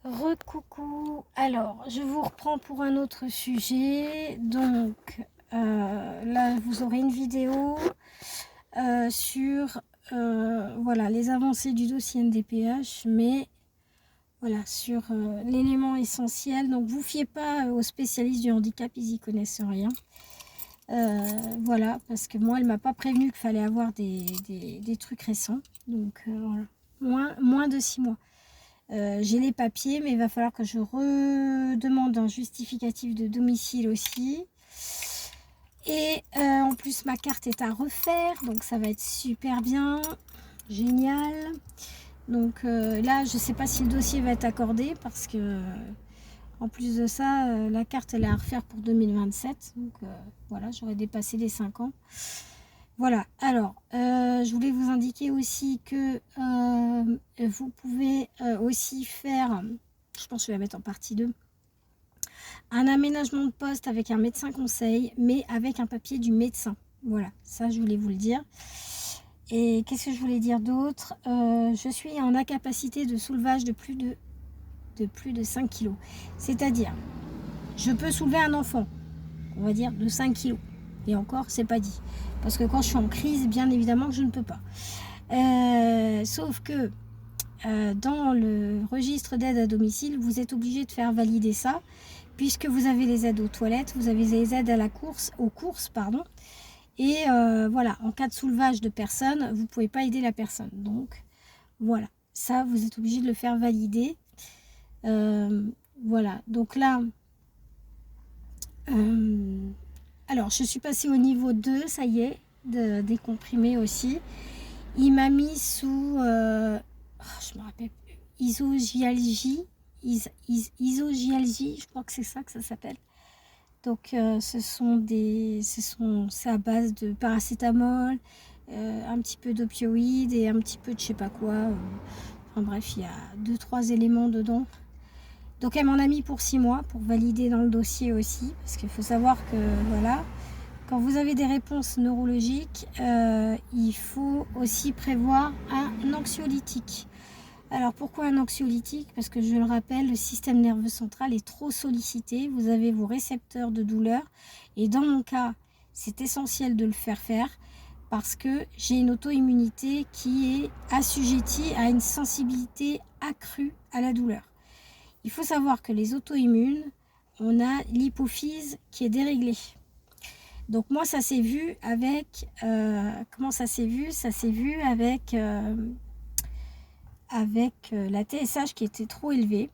Recoucou, alors je vous reprends pour un autre sujet. Donc là vous aurez une vidéo sur voilà, les avancées du dossier NDPH, mais voilà, sur l'élément essentiel. Donc vous fiez pas aux spécialistes du handicap, ils y connaissent rien. Voilà, parce que moi elle m'a pas prévenu qu'il fallait avoir des trucs récents. Donc voilà, moins de 6 mois. J'ai les papiers, mais il va falloir que je redemande un justificatif de domicile aussi. Et en plus, ma carte est à refaire, donc ça va être super bien, génial. Donc là, je ne sais pas si le dossier va être accordé parce que, en plus de ça, la carte elle est à refaire pour 2027. Donc voilà, j'aurais dépassé les 5 ans. Voilà, alors je voulais vous indiquer aussi que vous pouvez aussi faire, je pense que je vais la mettre en partie 2, un aménagement de poste avec un médecin conseil, mais avec un papier du médecin. Voilà, ça je voulais vous le dire. Et qu'est-ce que je voulais dire d'autre? Je suis en incapacité de soulevage de plus de 5 kg. C'est-à-dire, je peux soulever un enfant, on va dire, de 5 kg. Et encore, c'est pas dit. Parce que quand je suis en crise, bien évidemment que je ne peux pas. Sauf que dans le registre d'aide à domicile, vous êtes obligé de faire valider ça, puisque vous avez les aides aux toilettes, vous avez les aides à la course, aux courses, pardon. Et voilà, en cas de soulevage de personne, vous ne pouvez pas aider la personne. Donc voilà, ça, vous êtes obligé de le faire valider. Voilà, donc là... alors, je suis passée au niveau 2, ça y est, des comprimés aussi. Il m'a mis sous, je me rappelle plus, isogialgie, isogialgie, je crois que c'est ça que ça s'appelle. Donc, c'est à base de paracétamol, un petit peu d'opioïdes et un petit peu de je sais pas quoi. Enfin bref, il y a 2-3 éléments dedans. Donc elle m'en a mis pour 6 mois pour valider dans le dossier aussi, parce qu'il faut savoir que voilà, quand vous avez des réponses neurologiques, il faut aussi prévoir un anxiolytique. Alors pourquoi un anxiolytique? Parce que je le rappelle, le système nerveux central est trop sollicité, vous avez vos récepteurs de douleur, et dans mon cas, c'est essentiel de le faire parce que j'ai une auto-immunité qui est assujettie à une sensibilité accrue à la douleur. Il faut savoir que les auto-immunes, on a l'hypophyse qui est déréglée. Donc moi, ça s'est vu avec... comment ça s'est vu? Ça s'est vu avec la TSH qui était trop élevée.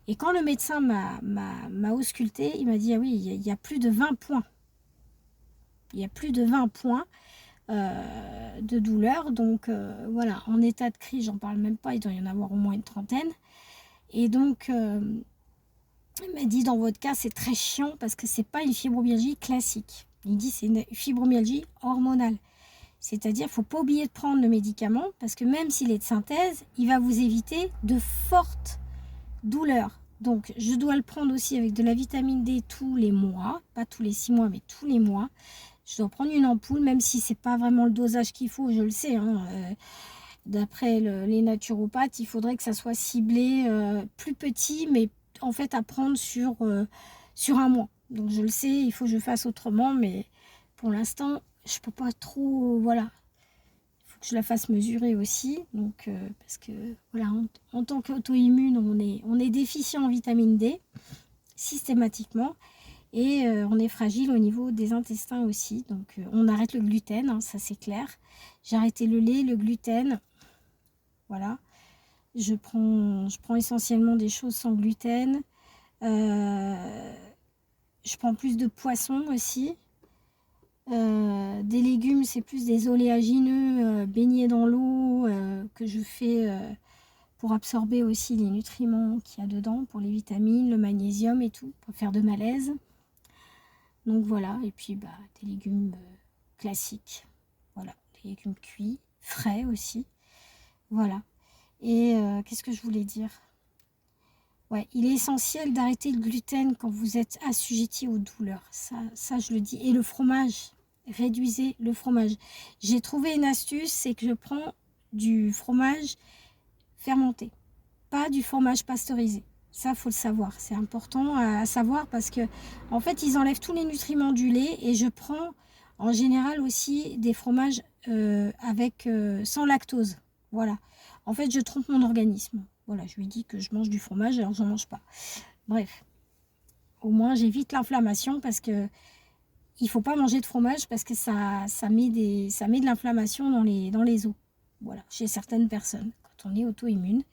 Et quand le médecin m'a ausculté, il m'a dit, ah oui, il y a plus de 20 points. Il y a plus de 20 points de douleur. Donc voilà, en état de crise, j'en parle même pas, il doit y en avoir au moins une trentaine. Et donc... il m'a dit, dans votre cas, c'est très chiant parce que c'est pas une fibromyalgie classique. Il dit, c'est une fibromyalgie hormonale. C'est-à-dire, il ne faut pas oublier de prendre le médicament parce que même s'il est de synthèse, il va vous éviter de fortes douleurs. Donc, je dois le prendre aussi avec de la vitamine D tous les mois, pas tous les 6 mois, mais tous les mois. Je dois prendre une ampoule, même si c'est pas vraiment le dosage qu'il faut, je le sais. D'après les naturopathes, il faudrait que ça soit ciblé plus petit, mais en fait à prendre sur un mois. Donc je le sais, il faut que je fasse autrement, mais pour l'instant, je peux pas trop, voilà. Il faut que je la fasse mesurer aussi, donc parce que voilà, en tant qu'auto-immune, on est déficient en vitamine D systématiquement. Et on est fragile au niveau des intestins aussi. Donc on arrête le gluten, hein, ça c'est clair. J'ai arrêté le lait, le gluten. Voilà. Je prends essentiellement des choses sans gluten. Je prends plus de poissons aussi. Des légumes, c'est plus des oléagineux baignés dans l'eau que je fais pour absorber aussi les nutriments qu'il y a dedans, pour les vitamines, le magnésium et tout, pour faire de malaise. Donc voilà, et puis des légumes classiques. Voilà, des légumes cuits, frais aussi. Voilà. Et qu'est-ce que je voulais dire? Ouais, il est essentiel d'arrêter le gluten quand vous êtes assujetti aux douleurs. Ça, je le dis. Et le fromage, réduisez le fromage. J'ai trouvé une astuce, c'est que je prends du fromage fermenté, pas du fromage pasteurisé. Ça, faut le savoir. C'est important à savoir parce que, en fait, ils enlèvent tous les nutriments du lait et je prends en général aussi des fromages sans lactose. Voilà. En fait, je trompe mon organisme. Voilà, je lui dis que je mange du fromage alors j'en mange pas. Bref, au moins j'évite l'inflammation parce que il faut pas manger de fromage parce que ça met de l'inflammation dans les os. Voilà, chez certaines personnes quand on est auto-immune.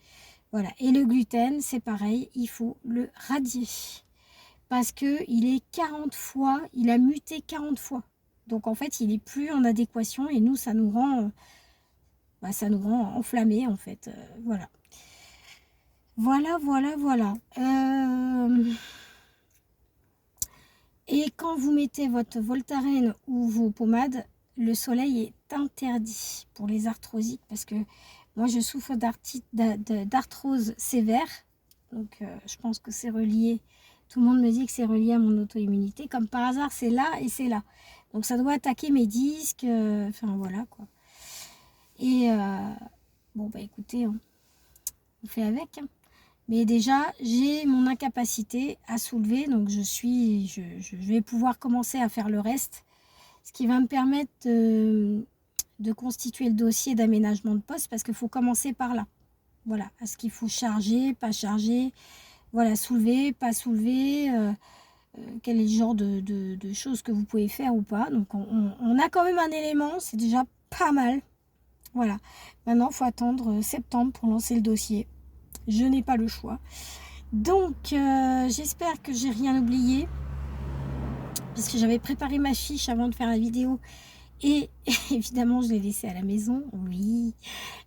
Voilà, et le gluten, c'est pareil, il faut le radier. Parce que il a muté 40 fois. Donc en fait, il est plus en adéquation et nous, ça nous rend enflammés en fait. Voilà. Voilà. Et quand vous mettez votre Voltaren ou vos pommades, le soleil est interdit pour les arthrosiques parce que moi, je souffre d'arthrose sévère. Donc, je pense que c'est relié. Tout le monde me dit que c'est relié à mon auto-immunité. Comme par hasard, c'est là et c'est là. Donc, ça doit attaquer mes disques. Enfin, voilà, quoi. Et, bon, bah, écoutez, hein, on fait avec. Hein. Mais déjà, j'ai mon incapacité à soulever. Donc, je vais pouvoir commencer à faire le reste. Ce qui va me permettre de constituer le dossier d'aménagement de poste parce qu'il faut commencer par là. Voilà, est-ce qu'il faut charger, pas charger, voilà, soulever, pas soulever, quel est le genre de choses que vous pouvez faire ou pas. Donc on a quand même un élément, c'est déjà pas mal. Voilà, maintenant il faut attendre septembre pour lancer le dossier. Je n'ai pas le choix. Donc j'espère que j'ai rien oublié parce que j'avais préparé ma fiche avant de faire la vidéo. Et évidemment, je l'ai laissé à la maison. Oui,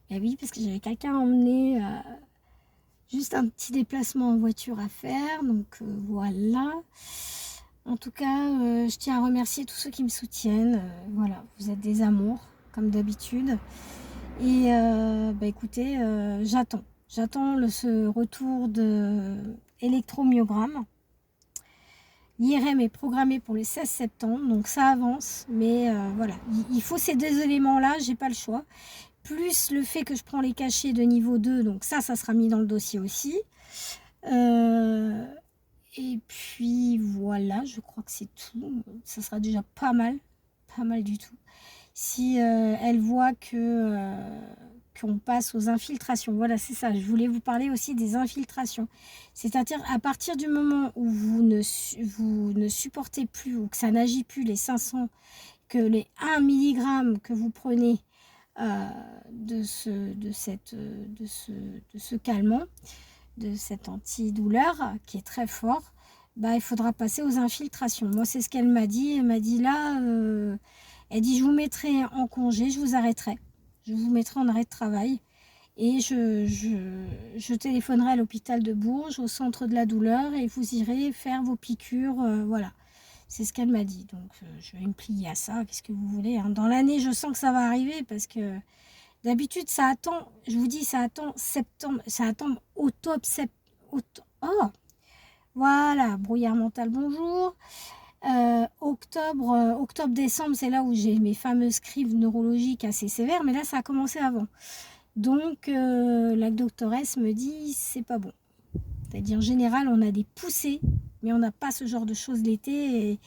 ben oui, parce que j'avais quelqu'un à emmener. Juste un petit déplacement en voiture à faire. Donc voilà. En tout cas, je tiens à remercier tous ceux qui me soutiennent. Voilà, vous êtes des amours, comme d'habitude. Et bah, écoutez, j'attends. J'attends ce retour de électromyogramme. L'IRM est programmé pour le 16 septembre, donc ça avance. Mais voilà, il faut ces deux éléments-là, j'ai pas le choix. Plus le fait que je prends les cachets de niveau 2, donc ça sera mis dans le dossier aussi. Et puis voilà, je crois que c'est tout. Ça sera déjà pas mal du tout. Si elle voit qu'on passe aux infiltrations, voilà, c'est ça. Je voulais vous parler aussi des infiltrations. C'est-à-dire à partir du moment où vous ne supportez plus ou que ça n'agit plus les 500, que les 1 mg que vous prenez de ce calmant, de cet antidouleur qui est très fort, bah, il faudra passer aux infiltrations. Moi, c'est ce qu'elle m'a dit. Elle m'a dit là, elle dit je vous mettrai en congé, je vous arrêterai. Je vous mettrai en arrêt de travail. Et je téléphonerai à l'hôpital de Bourges, au centre de la douleur, et vous irez faire vos piqûres. Voilà. C'est ce qu'elle m'a dit. Donc, je vais me plier à ça. Qu'est-ce que vous voulez hein. Dans l'année, je sens que ça va arriver parce que d'habitude, ça attend. Je vous dis, ça attend septembre. Ça attend octobre, oh voilà, brouillard mental, bonjour. Octobre-décembre, c'est là où j'ai mes fameuses crises neurologiques assez sévères. Mais là, ça a commencé avant. Donc, la doctoresse me dit, c'est pas bon. C'est-à-dire, en général, on a des poussées, mais on n'a pas ce genre de choses l'été.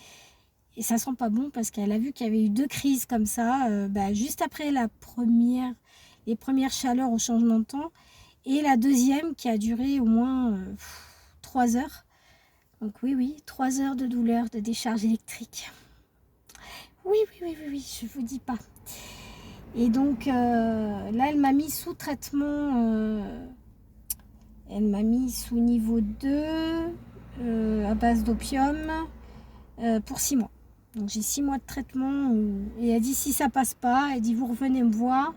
Et ça sent pas bon parce qu'elle a vu qu'il y avait eu 2 crises comme ça, juste après les premières chaleurs au changement de temps. Et la deuxième qui a duré au moins 3 heures. Donc oui, 3 heures de douleur, de décharge électrique. Oui, je vous dis pas. Et donc là, elle m'a mis sous traitement. Elle m'a mis sous niveau 2 à base d'opium pour 6 mois. Donc j'ai 6 mois de traitement et elle dit si ça passe pas, elle dit vous revenez me voir.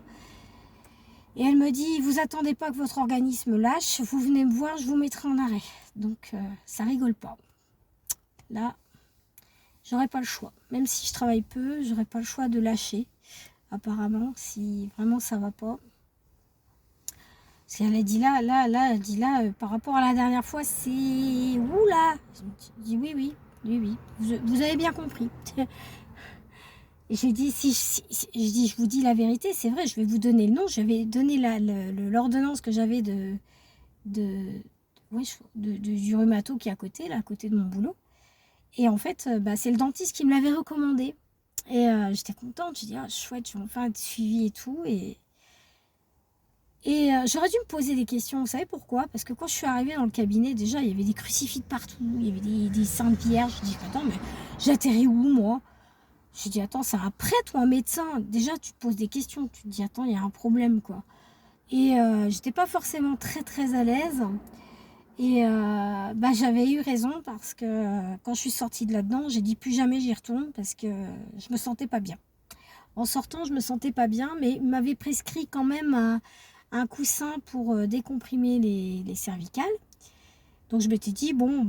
Et elle me dit vous attendez pas que votre organisme lâche, vous venez me voir, je vous mettrai en arrêt. Donc ça rigole pas. Là, j'aurais pas le choix. Même si je travaille peu, j'aurais pas le choix de lâcher. Apparemment, si vraiment ça va pas. Parce qu'elle a dit elle dit là, par rapport à la dernière fois, c'est... Oula. Je dis oui, vous avez bien compris. Et j'ai dit, je vous dis la vérité, c'est vrai, je vais vous donner le nom, je vais donner l'ordonnance que j'avais ouais, du rhumato qui est à côté de mon boulot. Et en fait, c'est le dentiste qui me l'avait recommandé. Et j'étais contente, je dis, ah, chouette, je vais enfin être suivie et tout. Et j'aurais dû me poser des questions, vous savez pourquoi? Parce que quand je suis arrivée dans le cabinet, déjà, il y avait des crucifix de partout, il y avait des saintes vierges. Je dis, attends, mais j'atterris où, moi? Je dis, attends, c'est un prêtre ou un médecin? Déjà, tu te poses des questions, tu te dis, attends, il y a un problème, quoi. Et j'étais pas forcément très, très à l'aise. Et j'avais eu raison parce que quand je suis sortie de là-dedans, j'ai dit plus jamais j'y retourne parce que je me sentais pas bien. En sortant, je me sentais pas bien, mais il m'avait prescrit quand même un coussin pour décomprimer les cervicales. Donc je m'étais dit, bon,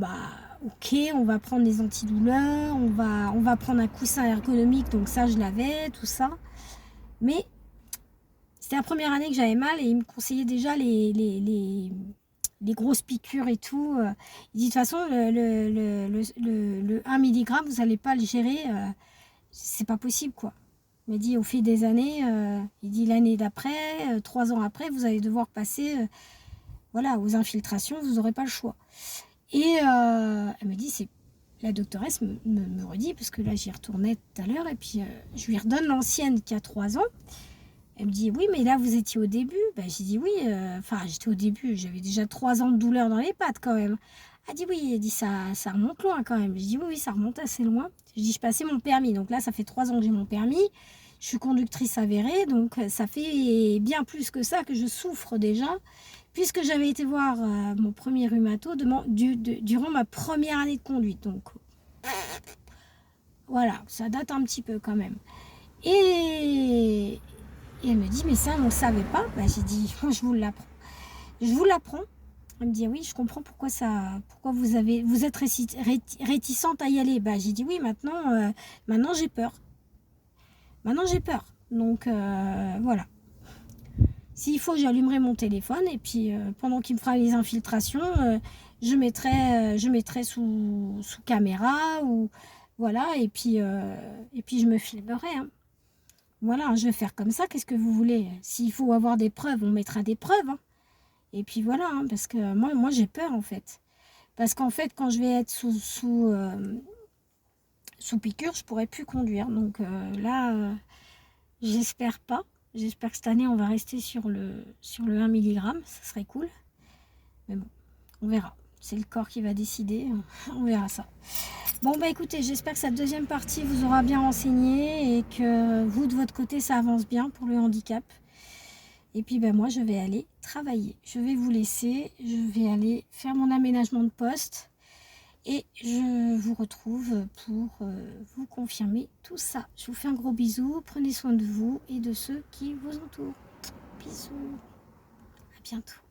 ok, on va prendre les antidouleurs, on va prendre un coussin ergonomique, donc ça je l'avais, tout ça. Mais c'était la première année que j'avais mal et il me conseillait déjà les grosses piqûres et tout. Il dit, de toute façon, le 1 mg, vous n'allez pas le gérer, c'est pas possible, quoi. Il m'a dit, au fil des années, il dit l'année d'après, 3 ans après, vous allez devoir passer voilà, aux infiltrations, vous n'aurez pas le choix. Et elle me dit, la doctoresse me redit, parce que là j'y retournais tout à l'heure, et puis je lui redonne l'ancienne qui a 3 ans. Elle me dit, oui, mais là vous étiez au début. J'ai dit oui, j'étais au début, j'avais déjà 3 ans de douleur dans les pattes quand même. Elle dit oui, elle dit ça remonte loin quand même. Je dis oui, ça remonte assez loin. Je dis, je passais mon permis, donc là ça fait 3 ans que j'ai mon permis. Je suis conductrice avérée, donc ça fait bien plus que ça que je souffre déjà, puisque j'avais été voir mon premier rhumato durant ma première année de conduite. Donc voilà, ça date un petit peu quand même. Et elle me dit, mais ça, on ne savait pas. J'ai dit, moi, je vous l'apprends. Je vous l'apprends. Elle me dit, oui, je comprends pourquoi vous êtes réticente à y aller. J'ai dit, oui, maintenant j'ai peur. Maintenant, j'ai peur. Donc, voilà. S'il faut, j'allumerai mon téléphone et puis pendant qu'il me fera les infiltrations, je mettrai sous caméra ou voilà et puis je me filmerai. Hein. Voilà, je vais faire comme ça. Qu'est-ce que vous voulez? S'il faut avoir des preuves, on mettra des preuves. Hein. Et puis voilà, hein, parce que moi j'ai peur en fait. Parce qu'en fait, quand je vais être sous piqûre, je pourrai plus conduire. Donc là, j'espère pas. J'espère que cette année, on va rester sur le 1 mg. Ça serait cool. Mais bon, on verra. C'est le corps qui va décider. On verra ça. Bon, écoutez, j'espère que cette deuxième partie vous aura bien renseigné et que vous, de votre côté, ça avance bien pour le handicap. Et puis, moi, je vais aller travailler. Je vais vous laisser. Je vais aller faire mon aménagement de poste. Et je vous retrouve pour vous confirmer tout ça. Je vous fais un gros bisou. Prenez soin de vous et de ceux qui vous entourent. Bisous. À bientôt.